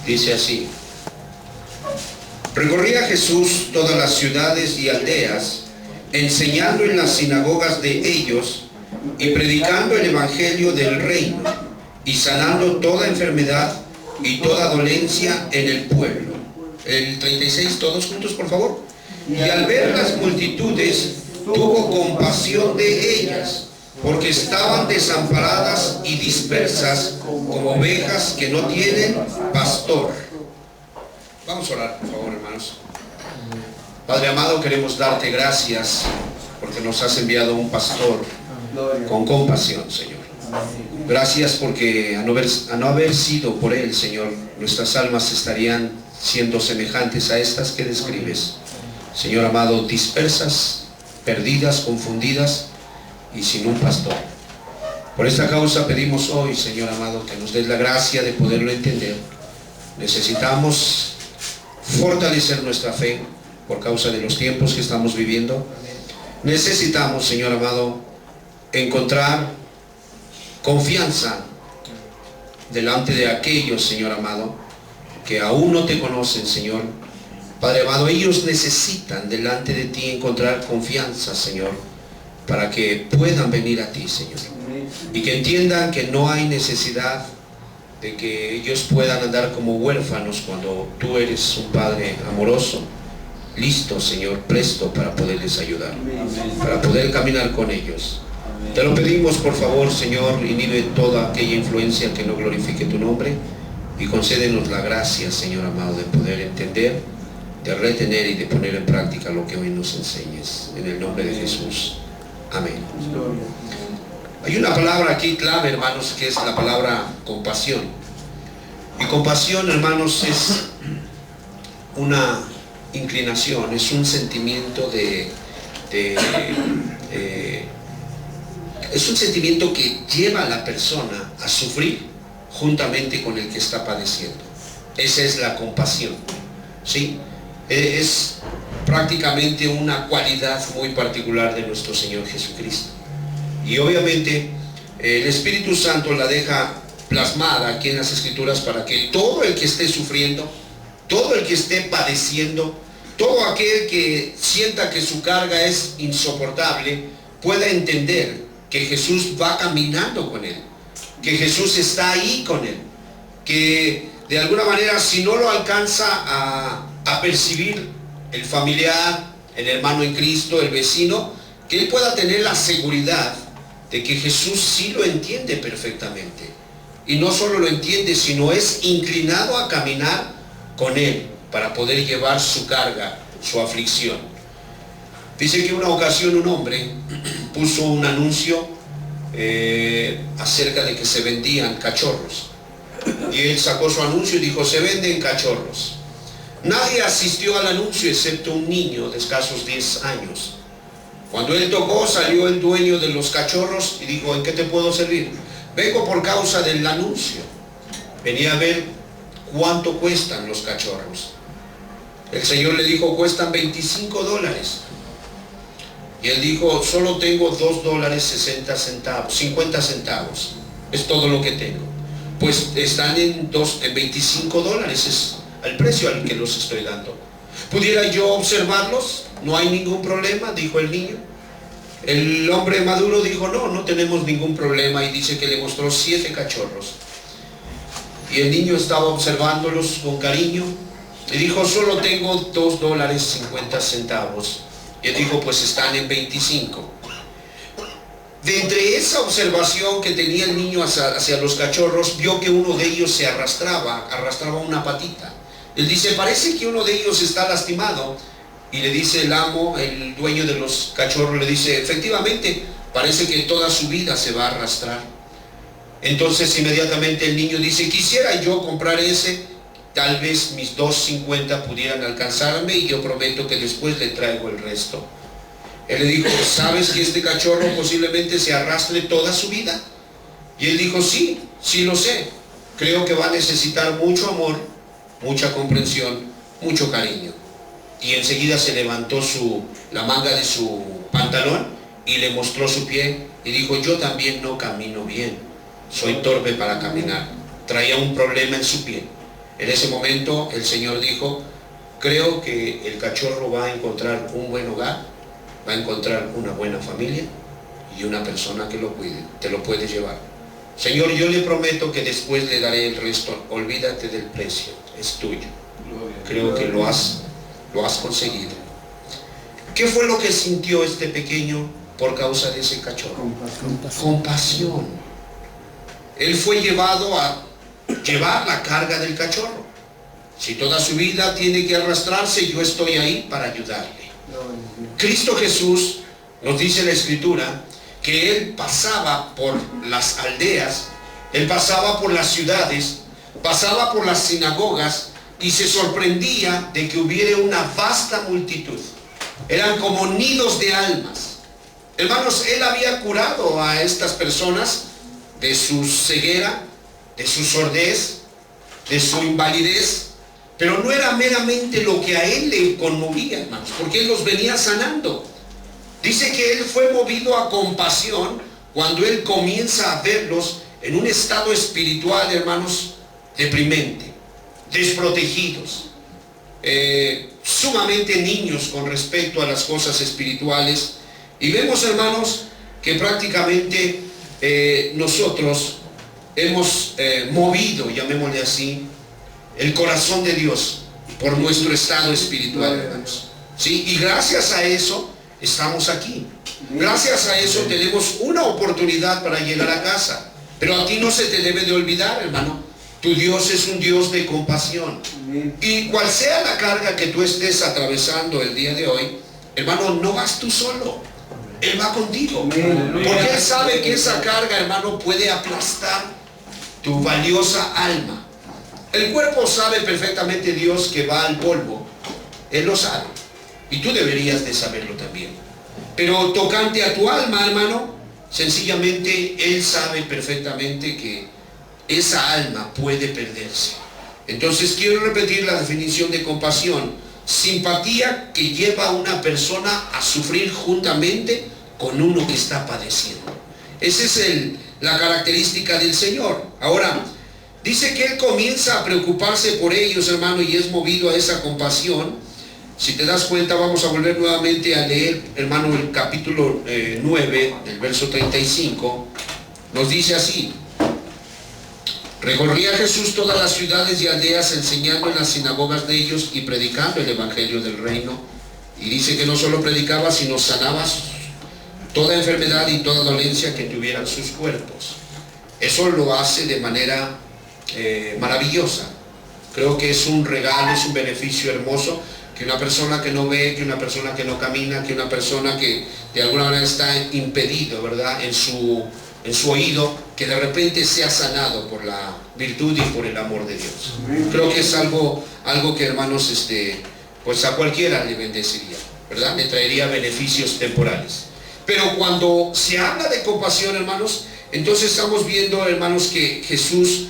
Dice así: recorría Jesús todas las ciudades y aldeas, enseñando en las sinagogas de ellos y predicando el evangelio del reino y sanando toda enfermedad y toda dolencia en el pueblo. El 36, todos juntos, por favor. Y al ver las multitudes, tuvo compasión de ellas, porque estaban desamparadas y dispersas como ovejas que no tienen pastor. Vamos a orar, por favor, hermanos. Padre amado, queremos darte gracias porque nos has enviado un pastor con compasión, Señor. Gracias porque a no haber sido por él, Señor, nuestras almas estarían siendo semejantes a estas que describes. Señor amado, dispersas, perdidas, confundidas y sin un pastor. Por esta causa pedimos hoy, Señor amado, que nos des la gracia de poderlo entender. Necesitamos fortalecer nuestra fe por causa de los tiempos que estamos viviendo. Necesitamos, Señor amado, encontrar confianza delante de aquellos, Señor amado, que aún no te conocen, Señor. Padre amado, ellos necesitan delante de ti encontrar confianza, Señor, para que puedan venir a ti, Señor, y que entiendan que no hay necesidad de que ellos puedan andar como huérfanos cuando tú eres un Padre amoroso, listo, Señor, presto para poderles ayudar, para poder caminar con ellos. Te lo pedimos, por favor, Señor, inhibe toda aquella influencia que no glorifique tu nombre y concédenos la gracia, Señor amado, de poder entender, de retener y de poner en práctica lo que hoy nos enseñes. En el nombre de Jesús. Amén. Hay una palabra aquí clave, hermanos, que es la palabra compasión. Y compasión, hermanos, es una inclinación, es un sentimiento es un sentimiento que lleva a la persona a sufrir juntamente con el que está padeciendo. Esa es la compasión, ¿sí? Es prácticamente una cualidad muy particular de nuestro Señor Jesucristo. Y obviamente el Espíritu Santo la deja plasmada aquí en las Escrituras para que todo el que esté sufriendo, todo el que esté padeciendo, todo aquel que sienta que su carga es insoportable, pueda entender que Jesús va caminando con él, que Jesús está ahí con él, que de alguna manera, si no lo alcanza a percibir el familiar, el hermano en Cristo, el vecino, que él pueda tener la seguridad de que Jesús sí lo entiende perfectamente. Y no solo lo entiende, sino es inclinado a caminar con él para poder llevar su carga, su aflicción. Dice que una ocasión un hombre puso un anuncio acerca de que se vendían cachorros. Y él sacó su anuncio y dijo: se venden cachorros. Nadie asistió al anuncio excepto un niño de escasos 10 años. Cuando él tocó, salió el dueño de los cachorros y dijo: ¿en qué te puedo servir? Vengo por causa del anuncio. Venía a ver cuánto cuestan los cachorros. El Señor le dijo: cuestan $25. Y él dijo: solo tengo $2.60, 50 centavos. Es todo lo que tengo. Pues están en $25, es el precio al que los estoy dando. ¿Pudiera yo observarlos? No hay ningún problema, dijo el niño. El hombre maduro dijo: no tenemos ningún problema, y dice que le mostró 7 cachorros. Y el niño estaba observándolos con cariño y dijo: solo tengo $2.50. Y él dijo: pues están en 25. De entre esa observación que tenía el niño hacia los cachorros, vio que uno de ellos se arrastraba una patita. Él dice: parece que uno de ellos está lastimado. Y le dice el amo, el dueño de los cachorros, le dice: efectivamente, parece que toda su vida se va a arrastrar. Entonces inmediatamente el niño dice: quisiera yo comprar ese, tal vez mis $2.50 pudieran alcanzarme y yo prometo que después le traigo el resto. Él le dijo: ¿sabes que este cachorro posiblemente se arrastre toda su vida? Y él dijo: sí lo sé. Creo que va a necesitar mucho amor, mucha comprensión, mucho cariño. Y enseguida se levantó la manga de su pantalón y le mostró su pie y dijo: yo también no camino bien, soy torpe para caminar. Traía un problema en su pie. En ese momento el Señor dijo: creo que el cachorro va a encontrar un buen hogar, va a encontrar una buena familia y una persona que lo cuide. Te lo puedes llevar. Señor, yo le prometo que después le daré el resto. Olvídate del precio, es tuyo. Creo que lo has conseguido. ¿Qué fue lo que sintió este pequeño por causa de ese cachorro? Compasión. Él fue llevado a llevar la carga del cachorro. Si toda su vida tiene que arrastrarse, yo estoy ahí para ayudarle. Cristo Jesús, nos dice la Escritura, que Él pasaba por las aldeas, Él pasaba por las ciudades, pasaba por las sinagogas y se sorprendía de que hubiera una vasta multitud. Eran como nidos de almas. Hermanos, Él había curado a estas personas de su ceguera, de su sordez, de su invalidez, pero no era meramente lo que a Él le conmovía, hermanos, porque Él los venía sanando. Dice que Él fue movido a compasión cuando Él comienza a verlos en un estado espiritual, hermanos, deprimente, desprotegidos, sumamente niños con respecto a las cosas espirituales. Y vemos, hermanos, que prácticamente nosotros hemos movido, llamémosle así, el corazón de Dios por nuestro estado espiritual, hermanos. ¿Sí? Y gracias a eso estamos aquí. Gracias a eso tenemos una oportunidad para llegar a casa. Pero a ti no se te debe de olvidar, hermano, tu Dios es un Dios de compasión. Y cual sea la carga que tú estés atravesando el día de hoy, hermano, no vas tú solo. Él va contigo. Porque Él sabe que esa carga, hermano, puede aplastar tu valiosa alma. El cuerpo sabe perfectamente, Dios, que va al polvo. Él lo sabe. Y tú deberías de saberlo también. Pero tocante a tu alma, hermano, sencillamente Él sabe perfectamente que esa alma puede perderse. Entonces quiero repetir la definición de compasión: simpatía que lleva a una persona a sufrir juntamente con uno que está padeciendo. Esa es la característica del Señor. Ahora, dice que Él comienza a preocuparse por ellos, hermano, y es movido a esa compasión. Si te das cuenta, vamos a volver nuevamente a leer, hermano, el capítulo 9, el verso 35. Nos dice así: recorría Jesús todas las ciudades y aldeas, enseñando en las sinagogas de ellos y predicando el evangelio del reino. Y dice que no solo predicaba, sino sanaba toda enfermedad y toda dolencia que tuvieran sus cuerpos. Eso lo hace de manera maravillosa. Creo que es un regalo, es un beneficio hermoso, que una persona que no ve, que una persona que no camina, que una persona que de alguna manera está impedido, ¿verdad?, en su oído, que de repente sea sanado por la virtud y por el amor de Dios. Creo que es algo que, hermanos, pues a cualquiera le bendeciría, ¿verdad? Le traería beneficios temporales. Pero cuando se habla de compasión, hermanos, entonces estamos viendo, hermanos, que Jesús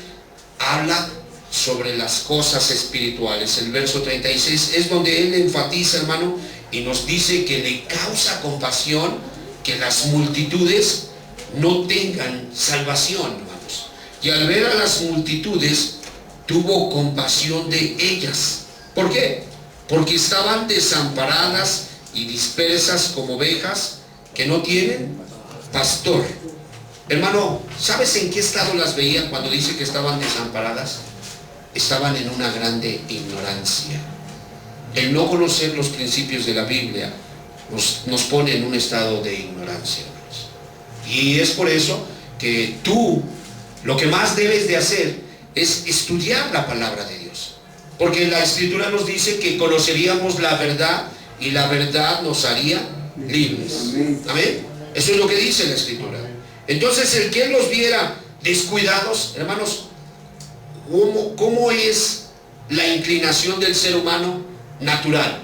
habla sobre las cosas espirituales. El verso 36 es donde Él enfatiza, hermano, y nos dice que le causa compasión que las multitudes no tengan salvación, hermanos. Y al ver a las multitudes, tuvo compasión de ellas. ¿Por qué? Porque estaban desamparadas y dispersas como ovejas que no tienen pastor. Hermano, ¿sabes en qué estado las veía cuando dice que estaban desamparadas? Estaban en una grande ignorancia. El no conocer los principios de la Biblia nos pone en un estado de ignorancia, hermanos. Y es por eso que tú lo que más debes de hacer es estudiar la palabra de Dios. Porque la Escritura nos dice que conoceríamos la verdad y la verdad nos haría libres. Amén. Eso es lo que dice la Escritura. Entonces, el que Él los viera descuidados, hermanos, ¿cómo es la inclinación del ser humano natural?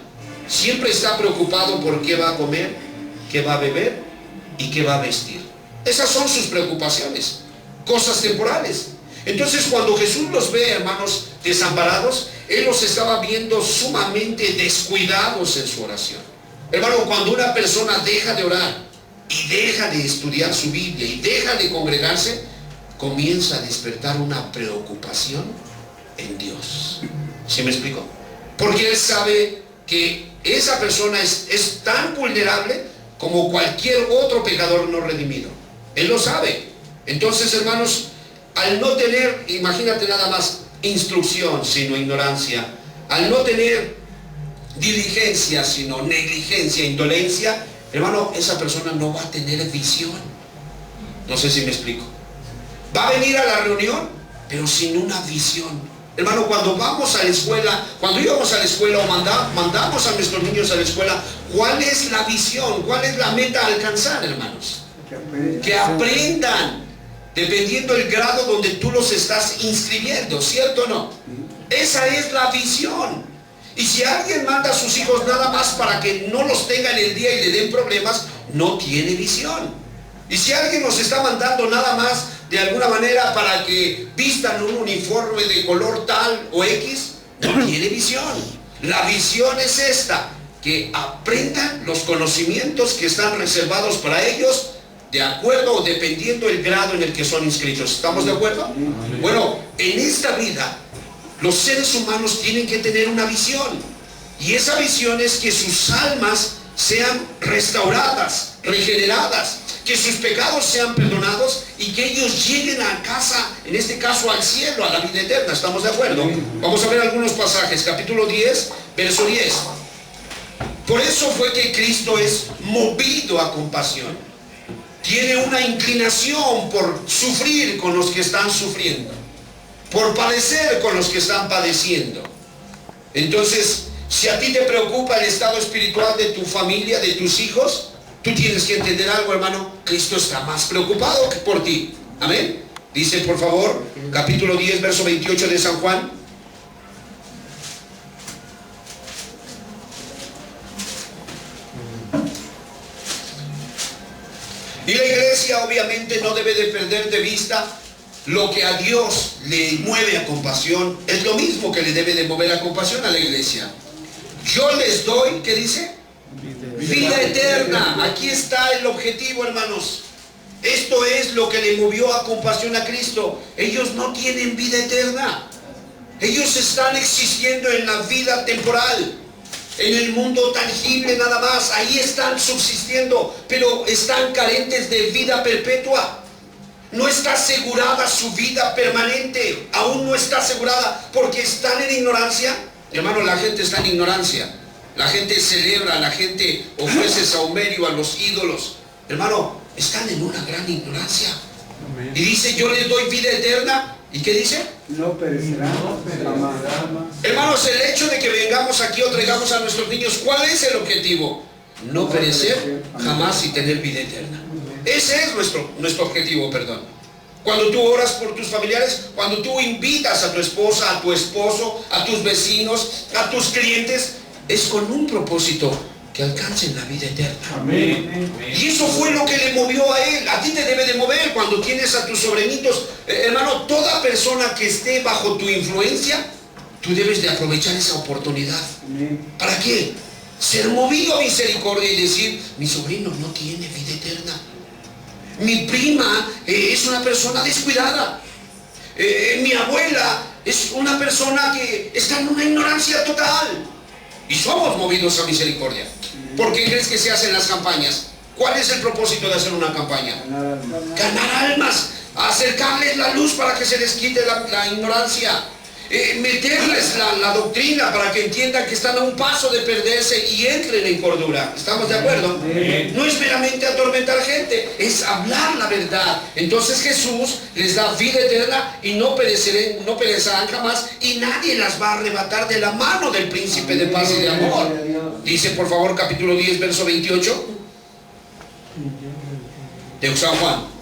Siempre está preocupado por qué va a comer, qué va a beber y qué va a vestir. Esas son sus preocupaciones, cosas temporales. Entonces, cuando Jesús los ve, hermanos, desamparados, Él los estaba viendo sumamente descuidados en su oración. Hermano, cuando una persona deja de orar y deja de estudiar su Biblia y deja de congregarse, comienza a despertar una preocupación en Dios. ¿Sí me explico? Porque Él sabe que esa persona es tan vulnerable como cualquier otro pecador no redimido. Él lo sabe. Entonces, hermanos, al no tener, imagínate nada más, instrucción sino ignorancia, al no tener diligencia sino negligencia, indolencia, hermano, esa persona no va a tener visión. No sé si me explico. Va a venir a la reunión, pero sin una visión. Hermano, cuando vamos a la escuela, cuando íbamos a la escuela o mandamos a nuestros niños a la escuela, ¿cuál es la visión? ¿Cuál es la meta a alcanzar, hermanos? Que aprendan, dependiendo del grado donde tú los estás inscribiendo, ¿cierto o no? Esa es la visión. Y si alguien manda a sus hijos nada más para que no los tengan el día y le den problemas, no tiene visión. Y si alguien nos está mandando nada más de alguna manera para que vistan un uniforme de color tal o X, no tiene visión. La visión es esta, que aprendan los conocimientos que están reservados para ellos, de acuerdo o dependiendo del grado en el que son inscritos. ¿Estamos de acuerdo? Bueno, en esta vida los seres humanos tienen que tener una visión, y esa visión es que sus almas sean restauradas, regeneradas, que sus pecados sean perdonados y que ellos lleguen a casa, en este caso al cielo, a la vida eterna. ¿Estamos de acuerdo? Vamos a ver algunos pasajes. Capítulo 10, verso 10. Por eso fue que Cristo es movido a compasión. Tiene una inclinación por sufrir con los que están sufriendo, por padecer con los que están padeciendo. Entonces, si a ti te preocupa el estado espiritual de tu familia, de tus hijos, tú tienes que entender algo, hermano. Cristo está más preocupado que por ti. Amén. Dice, por favor, capítulo 10, verso 28 de San Juan. Y la iglesia obviamente no debe de perder de vista lo que a Dios le mueve a compasión. Es lo mismo que le debe de mover a compasión a la iglesia. Yo les doy, ¿qué dice? Vida eterna. Aquí está el objetivo, hermanos. Esto es lo que le movió a compasión a Cristo. Ellos no tienen vida eterna. Ellos están existiendo en la vida temporal, en el mundo tangible nada más. Ahí están subsistiendo, pero están carentes de vida perpetua. No está asegurada su vida permanente. Aún no está asegurada porque están en ignorancia. Hermano, la gente está en ignorancia. La gente celebra, la gente ofrece saumerio a los ídolos. Hermano, están en una gran ignorancia. Y dice, yo les doy vida eterna. ¿Y qué dice? No perecerá. Hermanos, el hecho de que vengamos aquí o traigamos a nuestros niños, ¿cuál es el objetivo? No perecer jamás y tener vida eterna. Ese es nuestro objetivo, perdón. Cuando tú oras por tus familiares, cuando tú invitas a tu esposa, a tu esposo, a tus vecinos, a tus clientes, es con un propósito: que alcancen la vida eterna. Amén. Y eso fue lo que le movió a él. A ti te debe de mover cuando tienes a tus sobrinitos. Hermano, toda persona que esté bajo tu influencia, tú debes de aprovechar esa oportunidad. Amén. ¿Para qué? Ser movido a misericordia y decir, mi sobrino no tiene vida eterna. Mi prima es una persona descuidada. Mi abuela es una persona que está en una ignorancia total. Y somos movidos a misericordia. ¿Por qué crees que se hacen las campañas? ¿Cuál es el propósito de hacer una campaña? Ganar almas, acercarles la luz para que se les quite la ignorancia, meterles la doctrina para que entiendan que están a un paso de perderse y entren en cordura. ¿Estamos de acuerdo? No es meramente atormentar gente, es hablar la verdad. Entonces Jesús les da vida eterna y no perecerán jamás, y nadie las va a arrebatar de la mano del príncipe de paz y de amor. Dice, por favor, capítulo 10, verso 28 de San Juan.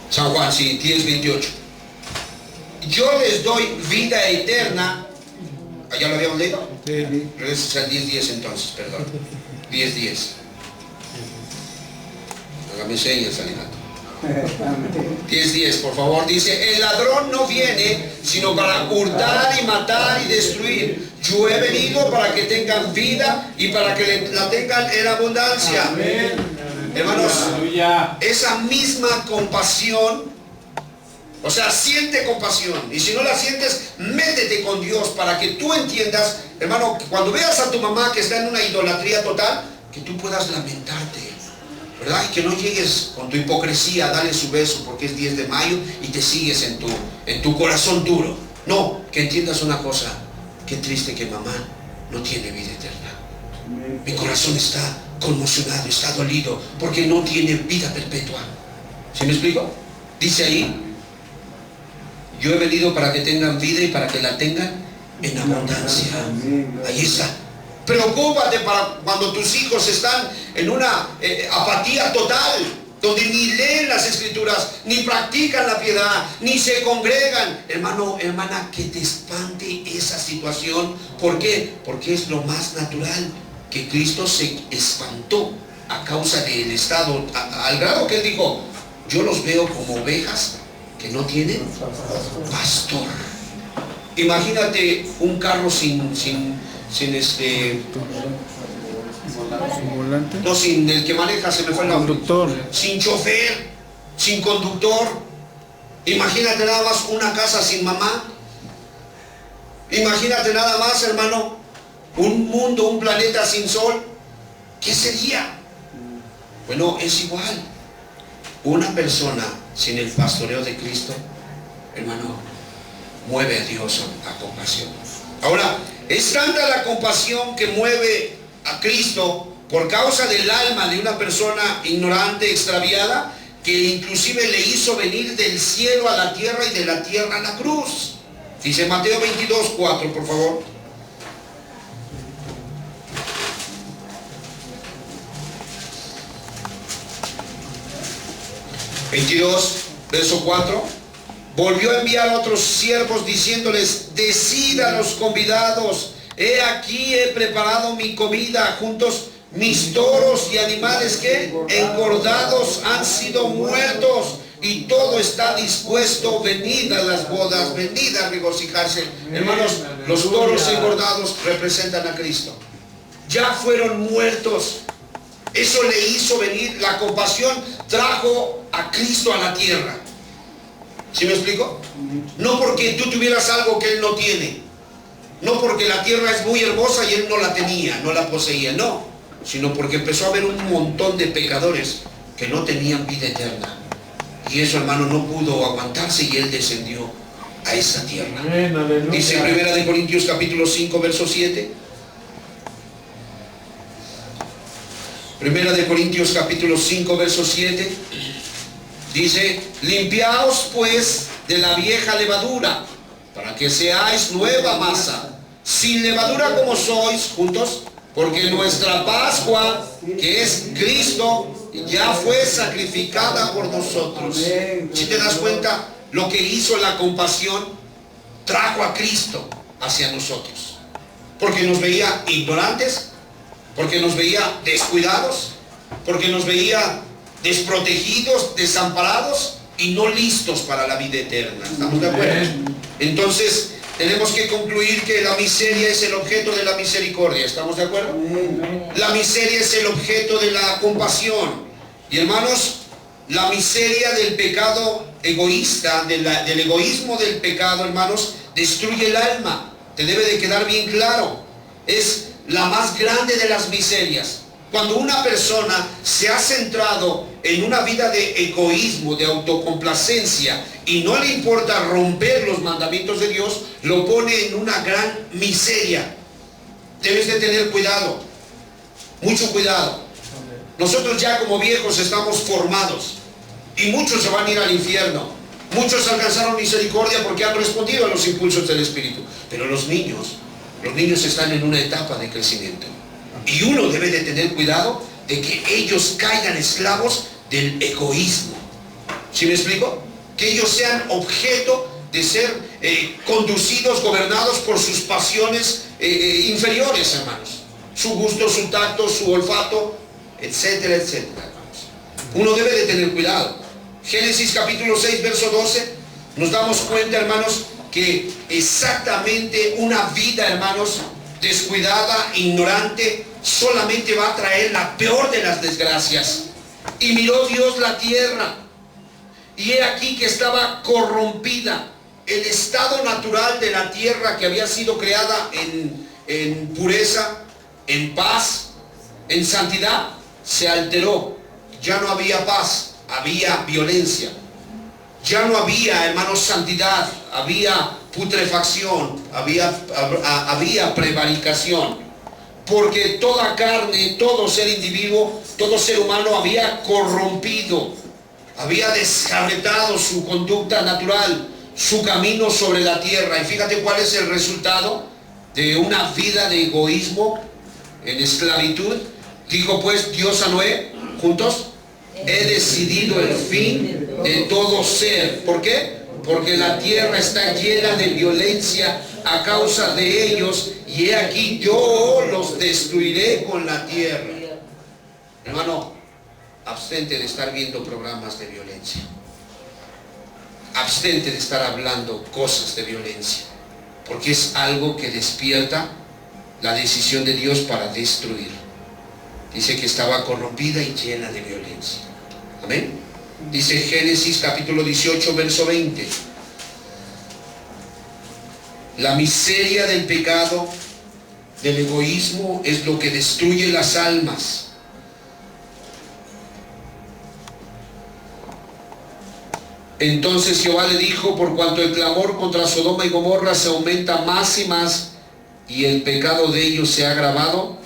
San Juan, sí, 10, 28. Yo les doy vida eterna. ¿Ya lo habíamos leído? Sí. Es el 10, 10 entonces, perdón. 10, 10. Hágame señas, Alejandro. 10, 10, por favor. Dice, el ladrón no viene sino para hurtar y matar y destruir. Yo he venido para que tengan vida y para que la tengan en abundancia. Amén. Hermanos, Aleluya. esa misma compasión, o sea, siente compasión. Y si no la sientes, métete con Dios para que tú entiendas, hermano, que cuando veas a tu mamá que está en una idolatría total, que tú puedas lamentarte, ¿verdad? Y que no llegues con tu hipocresía a darle su beso porque es 10 de mayo y te sigues en tu corazón duro. No, que entiendas una cosa, qué triste que mamá no tiene vida eterna. Mi corazón está conmocionado, está dolido porque no tiene vida perpetua. ¿Sí me explico? Dice ahí, yo he venido para que tengan vida y para que la tengan en abundancia. Ahí está. Preocúpate para cuando tus hijos están en una apatía total, donde ni leen las escrituras, ni practican la piedad, ni se congregan. Hermano, hermana, que te espante esa situación. ¿Por qué? Porque es lo más natural, que Cristo se espantó a causa del estado, al grado que Él dijo, yo los veo como ovejas que no tienen pastor. Imagínate un carro sin volante. No, sin el que maneja, se me fue el nombre. Conductor. Sin chofer, sin conductor. Imagínate nada más una casa sin mamá. Imagínate nada más, hermano, un mundo, un planeta sin sol. ¿Qué sería? Bueno, es igual. Una persona sin el pastoreo de Cristo, hermano, mueve a Dios a compasión. Ahora, es tanta la compasión que mueve a Cristo por causa del alma de una persona ignorante, extraviada, que inclusive le hizo venir del cielo a la tierra y de la tierra a la cruz. Dice Mateo 22:4, por favor. Verso 4. Volvió a enviar a otros siervos diciéndoles, decid a los convidados, he aquí he preparado mi comida, juntos mis toros y animales que engordados han sido muertos y todo está dispuesto, venid a las bodas, venid a regocijarse. Hermanos, los toros engordados representan a Cristo. Ya fueron muertos. Eso le hizo venir, la compasión trajo a Cristo a la tierra. ¿Sí me explico? No porque tú tuvieras algo que Él no tiene, no porque la tierra es muy hermosa y Él no la tenía, no la poseía, no, sino porque empezó a haber un montón de pecadores que no tenían vida eterna. Y eso, hermano, no pudo aguantarse y Él descendió a esa tierra. Dice 1 Corintios capítulo 5, verso 7. 1 Corintios capítulo 5, verso 7. Dice, limpiaos pues de la vieja levadura, para que seáis nueva masa, sin levadura como sois, juntos, porque nuestra Pascua, que es Cristo, ya fue sacrificada por nosotros. Si te das cuenta, lo que hizo la compasión, trajo a Cristo hacia nosotros, porque nos veía ignorantes, porque nos veía descuidados, porque nos veía desprotegidos, desamparados y no listos para la vida eterna. ¿Estamos de acuerdo? Entonces tenemos que concluir que la miseria es el objeto de la misericordia. ¿Estamos de acuerdo? La miseria es el objeto de la compasión. Y hermanos, la miseria del pecado egoísta, del egoísmo del pecado, hermanos, destruye el alma. Te debe de quedar bien claro. Es la más grande de las miserias. Cuando una persona se ha centrado en una vida de egoísmo, de autocomplacencia, y no le importa romper los mandamientos de Dios, lo pone en una gran miseria. Debes de tener cuidado, mucho cuidado. Nosotros ya como viejos estamos formados, y muchos se van a ir al infierno. Muchos alcanzaron misericordia porque han respondido a los impulsos del Espíritu. Pero los niños están en una etapa de crecimiento. Y uno debe de tener cuidado de que ellos caigan esclavos del egoísmo. ¿Sí me explico? Que ellos sean objeto de ser conducidos, gobernados por sus pasiones inferiores, hermanos. Su gusto, su tacto, su olfato, etcétera, etcétera, hermanos. Uno debe de tener cuidado. Génesis capítulo 6, verso 12, nos damos cuenta, hermanos, que exactamente una vida, hermanos, descuidada, ignorante, solamente va a traer la peor de las desgracias. Y miró Dios la tierra, y he aquí que estaba corrompida. El estado natural de la tierra, que había sido creada en pureza, en paz, en santidad, se alteró. Ya no había paz, había violencia. Ya no había, hermanos, santidad, había putrefacción, había prevaricación. Porque toda carne, todo ser individuo, todo ser humano había corrompido, había descarretado su conducta natural, su camino sobre la tierra. Y fíjate cuál es el resultado de una vida de egoísmo en esclavitud. Dijo pues Dios a Noé, juntos: he decidido el fin de todo ser. ¿Por qué? Porque la tierra está llena de violencia a causa de ellos, y he aquí yo los destruiré con la tierra. Hermano, abstente de estar viendo programas de violencia. Abstente de estar hablando cosas de violencia, porque es algo que despierta la decisión de Dios para destruir. Dice que estaba corrompida y llena de violencia. Amén. Dice Génesis capítulo 18, verso 20. La miseria del pecado, del egoísmo, es lo que destruye las almas. Entonces Jehová le dijo: por cuanto el clamor contra Sodoma y Gomorra se aumenta más y más, y el pecado de ellos se ha agravado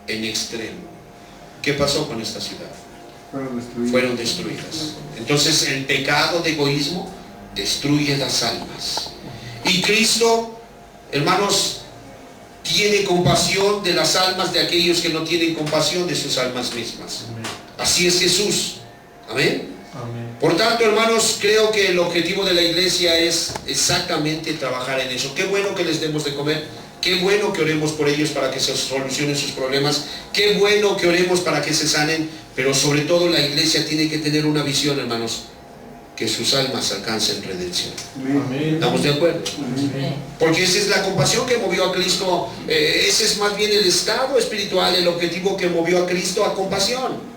en extremo. ¿Qué pasó con esta ciudad? Fueron destruidas. Entonces el pecado de egoísmo destruye las almas. Y Cristo, hermanos, tiene compasión de las almas de aquellos que no tienen compasión de sus almas mismas. Así es Jesús. Amén. Por tanto, hermanos, creo que el objetivo de la iglesia es exactamente trabajar en eso. Qué bueno que les demos de comer, qué bueno que oremos por ellos para que se solucionen sus problemas, qué bueno que oremos para que se sanen, pero sobre todo la iglesia tiene que tener una visión, hermanos, que sus almas alcancen redención. ¿Estamos de acuerdo? Porque esa es la compasión que movió a Cristo. Ese es más bien el estado espiritual, el objetivo que movió a Cristo a compasión.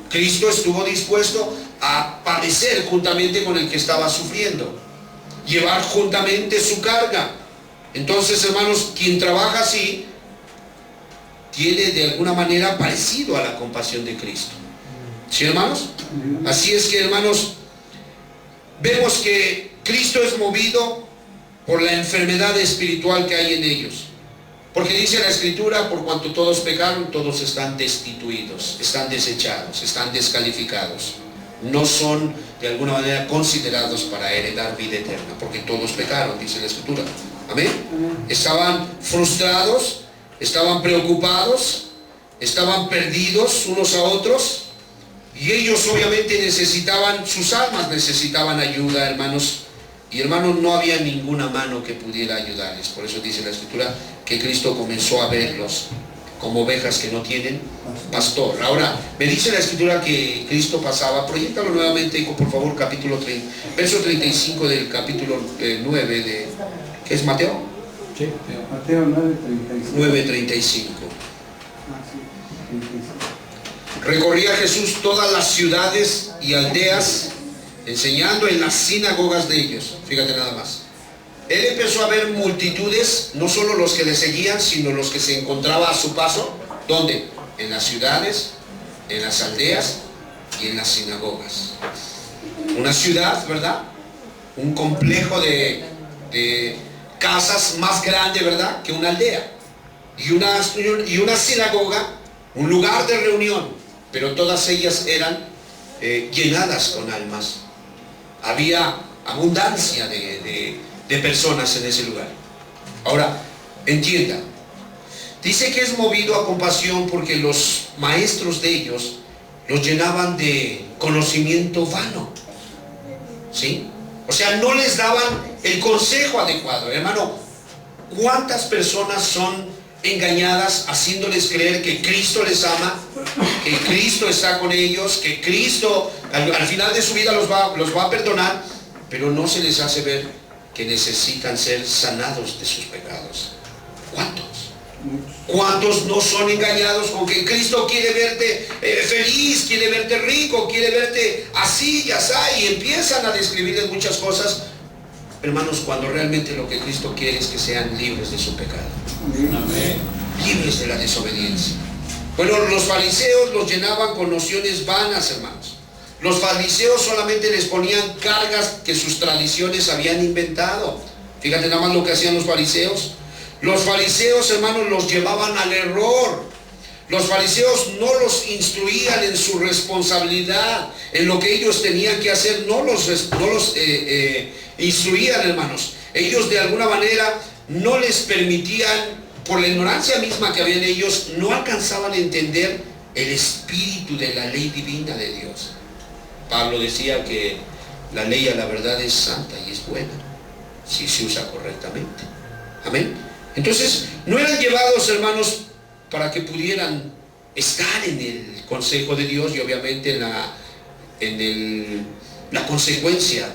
Cristo estuvo dispuesto a padecer juntamente con el que estaba sufriendo, llevar juntamente su carga. Entonces, hermanos, quien trabaja así tiene de alguna manera parecido a la compasión de Cristo. ¿Sí, hermanos? Así es que, hermanos, vemos que Cristo es movido por la enfermedad espiritual que hay en ellos. Porque dice la Escritura: por cuanto todos pecaron, todos están destituidos, están desechados, están descalificados. No son de alguna manera considerados para heredar vida eterna, porque todos pecaron, dice la Escritura. Amén. Estaban frustrados, estaban preocupados, estaban perdidos unos a otros, y ellos obviamente necesitaban, sus almas necesitaban ayuda, hermanos. Y hermanos, no había ninguna mano que pudiera ayudarles. Por eso dice la Escritura que Cristo comenzó a verlos como ovejas que no tienen pastor. Ahora, me dice la Escritura que Cristo pasaba, proyéctalo nuevamente, por favor, capítulo 3, verso 35 del capítulo 9 de, ¿qué es Mateo? Sí, Mateo 9:35. 9:35. Recorría Jesús todas las ciudades y aldeas, enseñando en las sinagogas de ellos. Fíjate nada más. Él empezó a ver multitudes, no solo los que le seguían, sino los que se encontraba a su paso. ¿Dónde? En las ciudades, en las aldeas y en las sinagogas. Una ciudad, ¿verdad? Un complejo de casas más grande, ¿verdad?, que una aldea. Y una sinagoga, un lugar de reunión. Pero todas ellas eran llenadas con almas. Había abundancia de personas en ese lugar. Ahora, entienda, dice que es movido a compasión porque los maestros de ellos los llenaban de conocimiento vano. ¿Sí? O sea, no les daban el consejo adecuado. Hermano, ¿cuántas personas son engañadas haciéndoles creer que Cristo les ama, que Cristo está con ellos, que Cristo al final de su vida los va a perdonar, pero no se les hace ver que necesitan ser sanados de sus pecados? ¿Cuántos? ¿Cuántos no son engañados con que Cristo quiere verte feliz, quiere verte rico, quiere verte así y así? Y empiezan a describirles muchas cosas, hermanos, cuando realmente lo que Cristo quiere es que sean libres de su pecado. Amén. Libres de la desobediencia. Bueno, los fariseos los llenaban con nociones vanas, hermanos. Los fariseos solamente les ponían cargas que sus tradiciones habían inventado. Fíjate nada más lo que hacían los fariseos. Los fariseos, hermanos, los llevaban al error. Los fariseos no los instruían en su responsabilidad, en lo que ellos tenían que hacer, no los instruían, hermanos. Ellos de alguna manera no les permitían, por la ignorancia misma que habían ellos, no alcanzaban a entender el espíritu de la ley divina de Dios. Pablo decía que la ley a la verdad es santa y es buena, si se usa correctamente. Amén. Entonces, no eran llevados, hermanos, para que pudieran estar en el consejo de Dios y obviamente en la consecuencia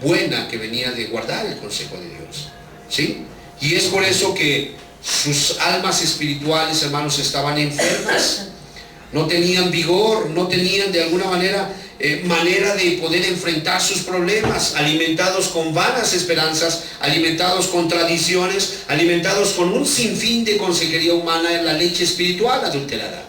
buena que venía de guardar el consejo de Dios. ¿Sí? Y es por eso que sus almas espirituales, hermanos, estaban enfermas. No tenían vigor, no tenían de alguna manera de poder enfrentar sus problemas, alimentados con vanas esperanzas, alimentados con tradiciones, alimentados con un sinfín de consejería humana en la leche espiritual adulterada.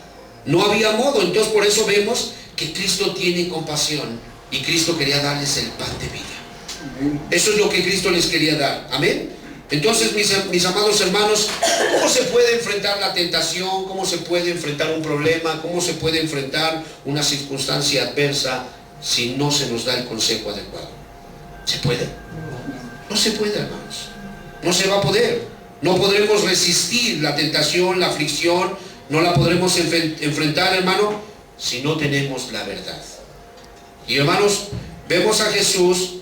No había modo. Entonces por eso vemos que Cristo tiene compasión y Cristo quería darles el pan de vida. Eso es lo que Cristo les quería dar. Amén. Entonces, mis amados hermanos, ¿cómo se puede enfrentar la tentación? ¿Cómo se puede enfrentar un problema? ¿Cómo se puede enfrentar una circunstancia adversa si no se nos da el consejo adecuado? ¿Se puede? No se puede, hermanos. No se va a poder. No podremos resistir la tentación, la aflicción. No la podremos enfrentar, hermano, si no tenemos la verdad. Y hermanos, vemos a Jesús,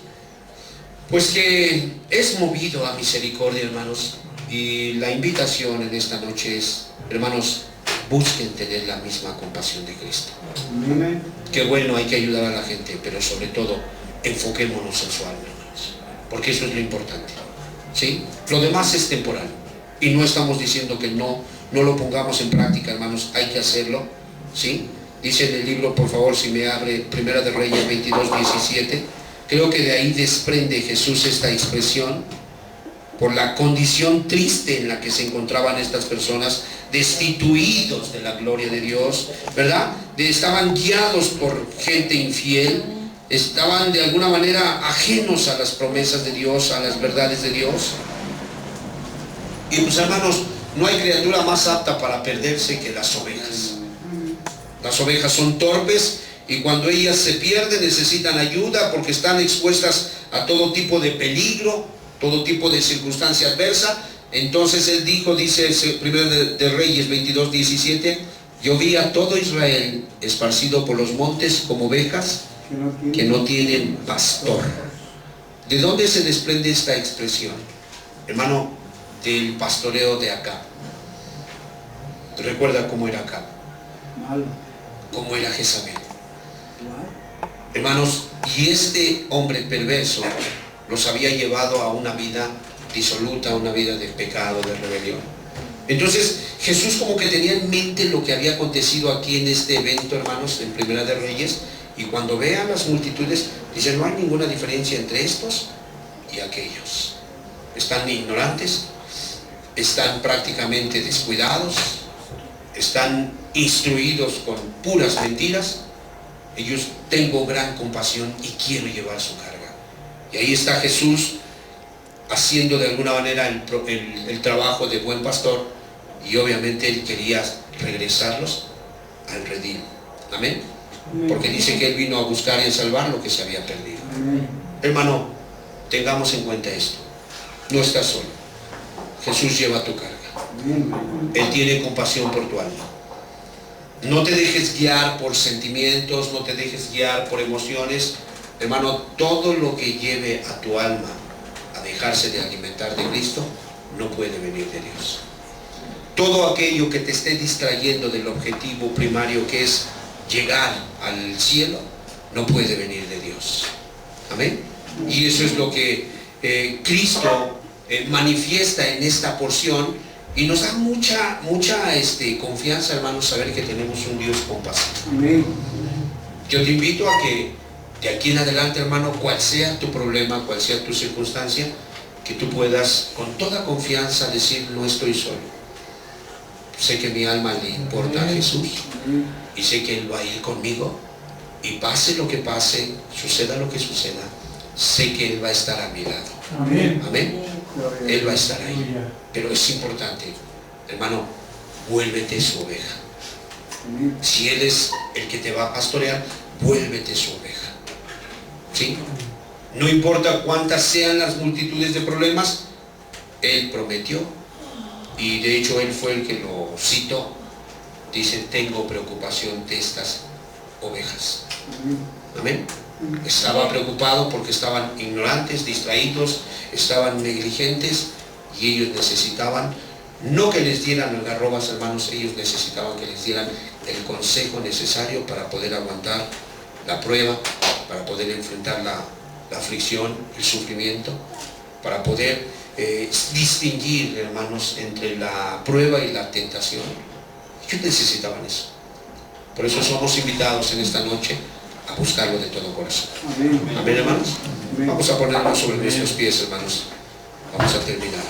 pues que es movido a misericordia, hermanos, y la invitación en esta noche es, hermanos, busquen tener la misma compasión de Cristo. Amén. Qué bueno, hay que ayudar a la gente, pero sobre todo, enfoquémonos en su alma, hermanos, porque eso es lo importante, ¿sí? Lo demás es temporal, y no estamos diciendo que no lo pongamos en práctica, hermanos, hay que hacerlo, ¿sí? Dice en el libro, por favor, si me abre, Primera de Reyes 22:17, creo que de ahí desprende Jesús esta expresión por la condición triste en la que se encontraban estas personas, destituidos de la gloria de Dios, ¿verdad? Estaban guiados por gente infiel, estaban de alguna manera ajenos a las promesas de Dios, a las verdades de Dios. Y pues, hermanos, no hay criatura más apta para perderse que las ovejas. Las ovejas son torpes, y cuando ellas se pierden necesitan ayuda porque están expuestas a todo tipo de peligro, todo tipo de circunstancia adversa. Entonces él dijo, dice 1 de Reyes 22:17, yo vi a todo Israel esparcido por los montes como ovejas que no tienen pastor. ¿De dónde se desprende esta expresión? Hermano, del pastoreo de Acab. Recuerda cómo era Acab, cómo era Jezabel. Hermanos, y este hombre perverso los había llevado a una vida disoluta, a una vida de pecado, de rebelión. Entonces Jesús como que tenía en mente lo que había acontecido aquí en este evento, hermanos, en Primera de Reyes, y cuando vean las multitudes, dice, no hay ninguna diferencia entre estos y aquellos. Están ignorantes, están prácticamente descuidados, están instruidos con puras mentiras. Ellos, tengo gran compasión y quiero llevar su carga. Y ahí está Jesús haciendo de alguna manera el trabajo de buen pastor, y obviamente él quería regresarlos al redil. Amén. Porque dice que él vino a buscar y a salvar lo que se había perdido. Hermano, tengamos en cuenta esto. No estás solo. Jesús lleva tu carga. Él tiene compasión por tu alma. No te dejes guiar por sentimientos, no te dejes guiar por emociones. Hermano, todo lo que lleve a tu alma a dejarse de alimentar de Cristo no puede venir de Dios. Todo aquello que te esté distrayendo del objetivo primario, que es llegar al cielo, no puede venir de Dios. Amén. Y eso es lo que Cristo manifiesta en esta porción, Y nos da mucha confianza, hermanos, saber que tenemos un Dios compasivo. Amén. Yo te invito a que de aquí en adelante, hermano, cual sea tu problema, cual sea tu circunstancia, que tú puedas con toda confianza decir: no estoy solo. Sé que mi alma le importa a Jesús y sé que Él va a ir conmigo, y pase lo que pase, suceda lo que suceda, sé que Él va a estar a mi lado. Amén. Amén. Él va a estar ahí. Pero es importante, hermano, vuélvete su oveja. Si Él es el que te va a pastorear, vuélvete su oveja. ¿Sí? No importa cuántas sean las multitudes de problemas, Él prometió, y de hecho Él fue el que lo citó. Dice: tengo preocupación de estas ovejas. Amén. Estaba preocupado porque estaban ignorantes, distraídos, estaban negligentes, y ellos necesitaban, no que les dieran algarrobas, hermanos, ellos necesitaban que les dieran el consejo necesario para poder aguantar la prueba, para poder enfrentar la aflicción, el sufrimiento, para poder distinguir, hermanos, entre la prueba y la tentación. Ellos necesitaban eso. Por eso somos invitados en esta noche a buscarlo de todo corazón. Amén, hermanos. Vamos a ponernos sobre nuestros pies, hermanos. Vamos a terminar.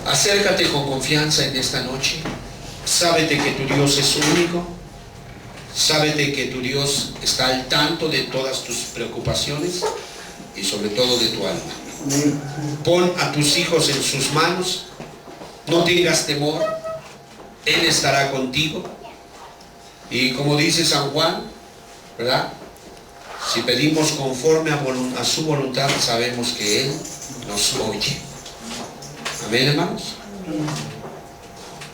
Acércate con confianza en esta noche. Sábete que tu Dios es único. Sábete que tu Dios está al tanto de todas tus preocupaciones y sobre todo de tu alma. Pon a tus hijos en sus manos. No tengas temor. Él estará contigo. Y como dice San Juan, ¿verdad? Si pedimos conforme a su voluntad, sabemos que Él nos oye. Amén, hermanos.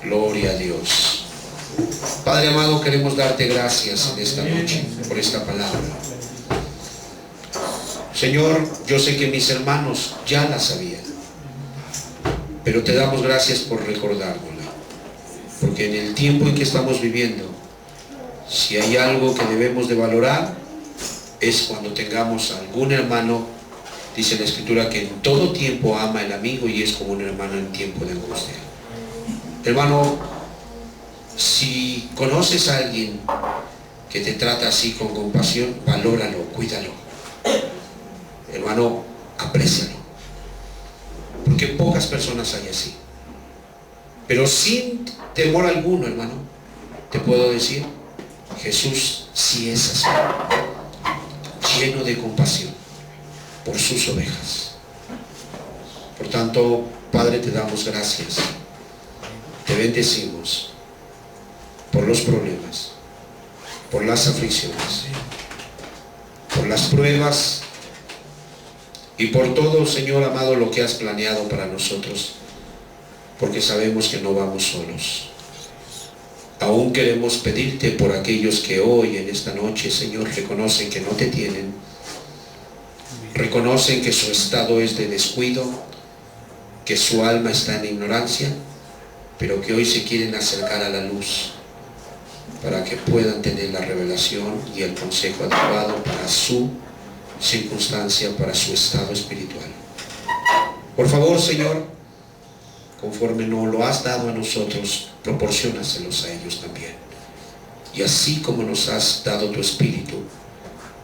Gloria a Dios. Padre amado, queremos darte gracias en esta noche por esta palabra. Señor, yo sé que mis hermanos ya la sabían, pero te damos gracias por recordárnosla, porque en el tiempo en que estamos viviendo, si hay algo que debemos de valorar, es cuando tengamos algún hermano. Dice la Escritura que en todo tiempo ama el amigo y es como un hermano en tiempo de angustia. Hermano, si conoces a alguien que te trata así con compasión, valóralo, cuídalo. Hermano, aprécialo. Porque pocas personas hay así. Pero sin temor alguno, hermano, te puedo decir, Jesús sí es así, lleno de compasión por sus ovejas. Por tanto, Padre, te damos gracias, te bendecimos por los problemas, por las aflicciones, por las pruebas y por todo, Señor amado, lo que has planeado para nosotros, porque sabemos que no vamos solos. Aún queremos pedirte por aquellos que hoy, en esta noche, Señor, reconocen que no te tienen, reconocen que su estado es de descuido, que su alma está en ignorancia, pero que hoy se quieren acercar a la luz para que puedan tener la revelación y el consejo adecuado para su circunstancia, para su estado espiritual. Por favor, Señor, conforme nos lo has dado a nosotros, proporciónaselos a ellos también. Y así como nos has dado tu espíritu,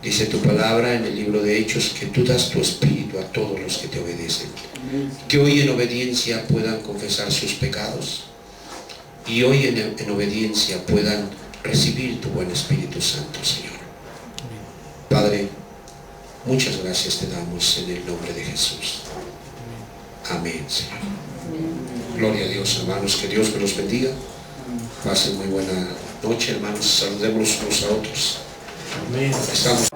dice tu palabra en el libro de Hechos, que tú das tu espíritu a todos los que te obedecen. Que hoy en obediencia puedan confesar sus pecados y hoy en obediencia puedan recibir tu buen Espíritu Santo, Señor. Padre, muchas gracias te damos en el nombre de Jesús. Amén, Señor. Gloria a Dios, hermanos, que Dios me los bendiga. Pasen muy buena noche, hermanos. Saludemos unos a otros. Amén. Estamos